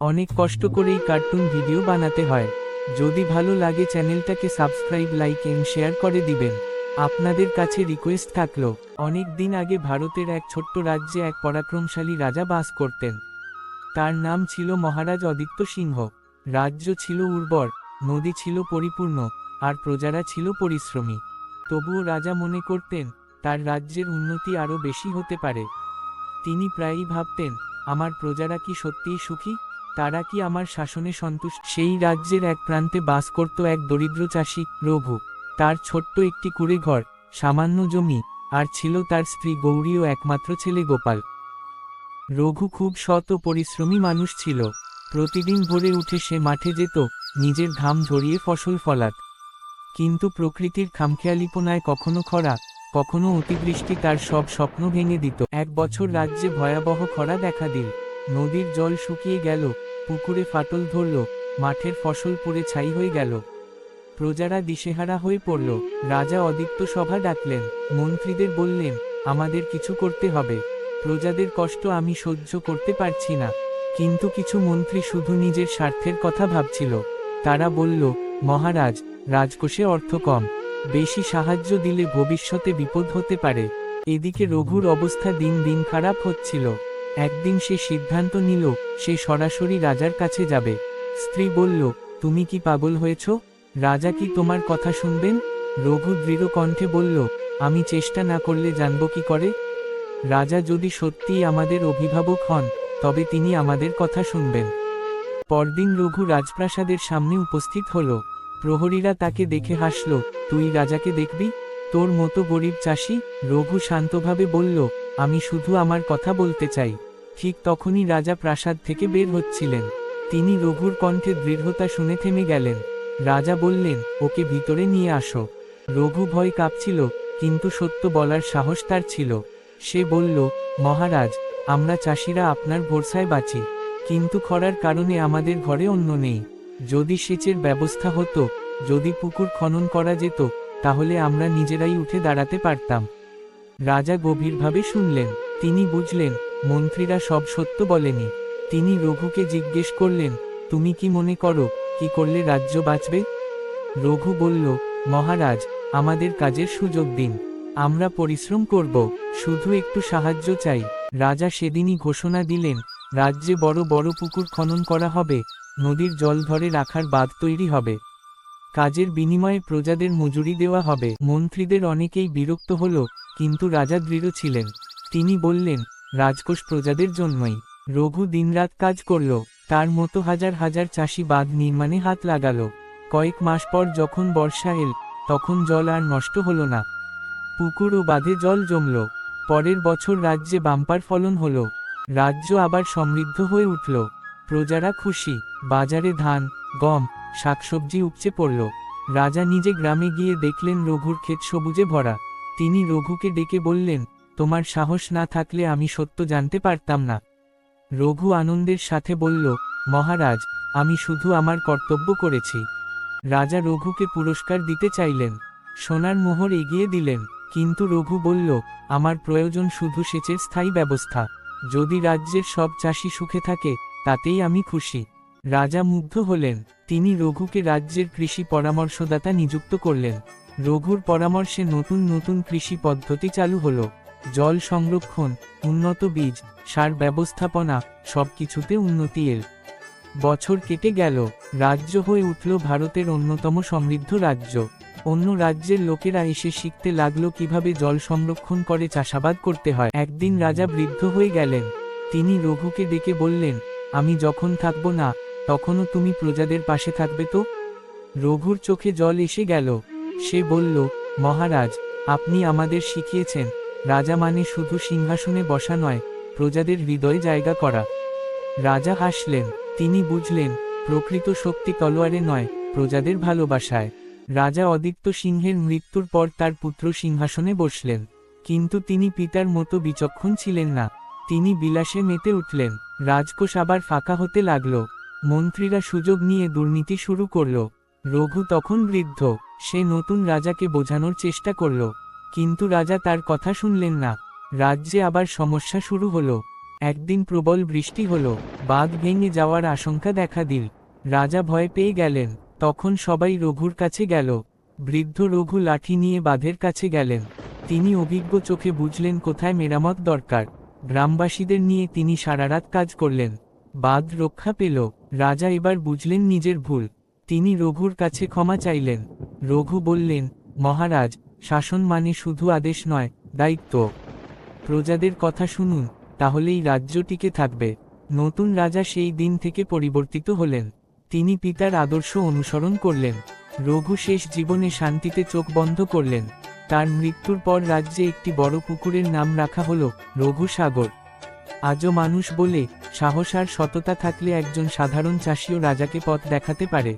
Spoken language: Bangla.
অনেক কষ্ট করেই কার্টুন ভিডিও বানাতে হয়। যদি ভালো লাগে চ্যানেলটাকে সাবস্ক্রাইব, লাইক এন্ড শেয়ার করে দিবেন। আপনাদের কাছে রিকোয়েস্ট থাকলো, অনেক দিন আগে ভারতের এক ছোট্ট রাজ্যে এক পরাক্রমশালী রাজা বাস করতেন। তার নাম ছিল মহারাজ অদিত্য সিংহ। রাজ্য ছিল উর্বর, নদী ছিল পরিপূর্ণ, আর প্রজারা ছিল পরিশ্রমী। তবুও রাজা মনে করতেন তার রাজ্যের উন্নতি আরও বেশি হতে পারে। তিনি প্রায়ই ভাবতেন, আমার প্রজারা কি সত্যিই সুখী? তারা কি আমার শাসনে সন্তুষ্ট? সেই রাজ্যের এক প্রান্তে বাস করত এক দরিদ্র চাষী, রঘু। তার ছোট্ট একটি কুঁড়ে ঘর, সামান্য জমি, আর ছিল তার স্ত্রী গৌরী ও একমাত্র ছেলে গোপাল। রঘু খুব সৎ ও পরিশ্রমী মানুষ ছিল। প্রতিদিন ভোরে উঠে সে মাঠে যেত, নিজের ঘাম ঝরিয়ে ফসল ফলাত। কিন্তু প্রকৃতির খামখেয়ালিপনায় কখনো খরা, কখনো অতিবৃষ্টি তার সব স্বপ্ন ভেঙে দিত। এক বছর রাজ্যে ভয়াবহ খরা দেখা দিল। নদীর জল শুকিয়ে গেল, পুকুরে ফাটল ধরল, মাঠের ফসল পুড়ে ছাই হয়ে গেল। প্রজারা দিশেহারা হয়ে পড়ল। রাজা অদিত্য সভা ডাকলেন, মন্ত্রীদের বললেন, আমাদের কিছু করতে হবে। প্রজাদের কষ্ট আমি সহ্য করতে পারছি না। কিন্তু কিছু মন্ত্রী শুধু নিজের স্বার্থের কথা ভাবছিল। তারা বলল, মহারাজ, রাজকোষে অর্থ কম, বেশি সাহায্য দিলে ভবিষ্যতে বিপদ হতে পারে। এদিকে রঘুর অবস্থা দিন দিন খারাপ হচ্ছিল। একদিন সে সিদ্ধান্ত নিল, সে সরাসরি রাজার কাছে যাবে। স্ত্রী বলল, তুমি কি পাগল হয়েছ? রাজা কি তোমার কথা শুনবেন? রঘু দৃঢ় কণ্ঠে বলল, আমি চেষ্টা না করলে জানব কি করে? রাজা যদি সত্যিই আমাদের অভিভাবক হন, তবে তিনি আমাদের কথা শুনবেন। পরদিন রঘু রাজপ্রাসাদের সামনে উপস্থিত হল। প্রহরীরা তাকে দেখে হাসল, তুই রাজাকে দেখবি? তোর মতো গরিব চাষি? রঘু শান্তভাবে বলল, আমি শুধু আমার কথা বলতে চাই। ঠিক তখনই রাজা প্রাসাদ থেকে বের হচ্ছিলেন। তিনি রঘুর কণ্ঠে দৃঢ়তা শুনে থেমে গেলেন। রাজা বললেন, ওকে ভিতরে নিয়ে আসো। রঘু ভয় কাঁপছিল, কিন্তু সত্য বলার সাহস তার ছিল। সে বলল, মহারাজ, আমরা চাষিরা আপনার ভরসায় বাঁচি। কিন্তু খরার কারণে আমাদের ঘরে অন্ন নেই। যদি সেচের ব্যবস্থা হতো, যদি পুকুর খনন করা যেত, তাহলে আমরা নিজেরাই উঠে দাঁড়াতে পারতাম। রাজা গভীরভাবে শুনলেন। তিনি বুঝলেন, মন্ত্রীরা সব সত্য বলেনি। তিনি রঘুকে জিজ্ঞেস করলেন, তুমি কি মনে করো, কি করলে রাজ্য বাঁচবে? রঘু বলল, মহারাজ, আমাদের কাজের সুযোগ দিন। আমরা পরিশ্রম করব, শুধু একটু সাহায্য চাই। রাজা সেদিনই ঘোষণা দিলেন, রাজ্যে বড় বড় পুকুর খনন করা হবে, নদীর জল ধরে রাখার বাঁধ তৈরি হবে। কাজের বিনিময়ে প্রজাদের মজুরি দেওয়া হবে। মন্ত্রীদের অনেকেই বিরক্ত হল, কিন্তু রাজা দৃঢ় ছিলেন। তিনি বললেন, রাজকোষ প্রজাদের জন্যই। রঘু দিনরাত কাজ করল। তার মতো হাজার হাজার চাষি বাঁধ নির্মাণে হাত লাগালো। কয়েক মাস পর যখন বর্ষা এল, তখন জল আর নষ্ট হলো না। পুকুর ও বাঁধে জল জমল। পরের বছর রাজ্যে বাম্পার ফলন হলো। রাজ্য আবার সমৃদ্ধ হয়ে উঠল। প্রজারা খুশি। বাজারে ধান, গম, শাকসবজি উপচে পড়ল। রাজা নিজে গ্রামে গিয়ে দেখলেন রঘুর ক্ষেত সবুজে ভরা। তিনি রঘুকে ডেকে বললেন, তোমার সাহস না থাকলে আমি সত্য জানতে পারতাম না। রঘু আনন্দের সাথে বলল, মহারাজ, আমি শুধু আমার কর্তব্য করেছি। রাজা রঘুকে পুরস্কার দিতে চাইলেন, সোনার মোহর এগিয়ে দিলেন। কিন্তু রঘু বলল, আমার প্রয়োজন শুধু সেচের স্থায়ী ব্যবস্থা। যদি রাজ্যের সব চাষি সুখে থাকে, তাতেই আমি খুশি। রাজা মুগ্ধ হলেন। তিনি রঘুকে রাজ্যের কৃষি পরামর্শদাতা নিযুক্ত করলেন। রঘুর পরামর্শে নতুন নতুন কৃষি পদ্ধতি চালু হলো। জল সংরক্ষণ, উন্নত বীজ, সার ব্যবস্থাপনা, সবকিছুতে উন্নতি এল। বছর কেটে গেল। রাজ্য হয়ে উঠল ভারতের অন্যতম সমৃদ্ধ রাজ্য। অন্য রাজ্যের লোকেরা এসে শিখতে লাগলো কিভাবে জল সংরক্ষণ করে চাষাবাদ করতে হয়। একদিন রাজা বৃদ্ধ হয়ে গেলেন। তিনি রঘুকে ডেকে বললেন, আমি যখন থাকব না, তখনও তুমি প্রজাদের পাশে থাকবে তো? রঘুর চোখে জল এসে গেল। সে বলল, মহারাজ, আপনি আমাদের শিখিয়েছেন, রাজা মানে শুধু সিংহাসনে বসা নয়, প্রজাদের হৃদয়ে জায়গা করা। রাজা হাসলেন। তিনি বুঝলেন, প্রকৃত শক্তি তলোয়ারে নয়, প্রজাদের ভালোবাসায়। রাজা অদিত্য সিংহের মৃত্যুর পর তার পুত্র সিংহাসনে বসলেন। কিন্তু তিনি পিতার মতো বিচক্ষণ ছিলেন না। তিনি বিলাসে মেতে উঠলেন। রাজকোষ আবার ফাঁকা হতে লাগল। মন্ত্রীরা সুযোগ নিয়ে দুর্নীতি শুরু করল। রঘু তখন বৃদ্ধ। সে নতুন রাজাকে বোঝানোর চেষ্টা করল, কিন্তু রাজা তার কথা শুনলেন না। রাজ্যে আবার সমস্যা শুরু হলো। একদিন প্রবল বৃষ্টি হলো, বাঁধ ভেঙে যাওয়ার আশঙ্কা দেখা দিল। রাজা ভয় পেয়ে গেলেন। তখন সবাই রঘুর কাছে গেল। বৃদ্ধ রঘু লাঠি নিয়ে বাঁধের কাছে গেলেন। তিনি অভিজ্ঞ চোখে বুঝলেন কোথায় মেরামত দরকার। গ্রামবাসীদের নিয়ে তিনি সারারাত কাজ করলেন। বাঁধ রক্ষা পেল। রাজা এবার বুঝলেন নিজের ভুল। তিনি রঘুর কাছে ক্ষমা চাইলেন। রঘু বললেন, মহারাজ, শাসন মানে শুধু আদেশ নয়, দায়িত্ব। প্রজাদের কথা শুনুন, তাহলেই রাজ্য টিকে থাকবে। নতুন রাজা সেই দিন থেকে পরিবর্তিত হলেন। তিনি পিতার আদর্শ অনুসরণ করলেন। রঘু শেষ জীবনে শান্তিতে চোখ বন্ধ করলেন। তার মৃত্যুর পর রাজ্যে একটি বড় পুকুরের নাম রাখা হল রঘু সাগর। আজও মানুষ বলে, সাহস আর সততা থাকলে একজন সাধারণ চাষিও রাজাকে পথ দেখাতে পারে।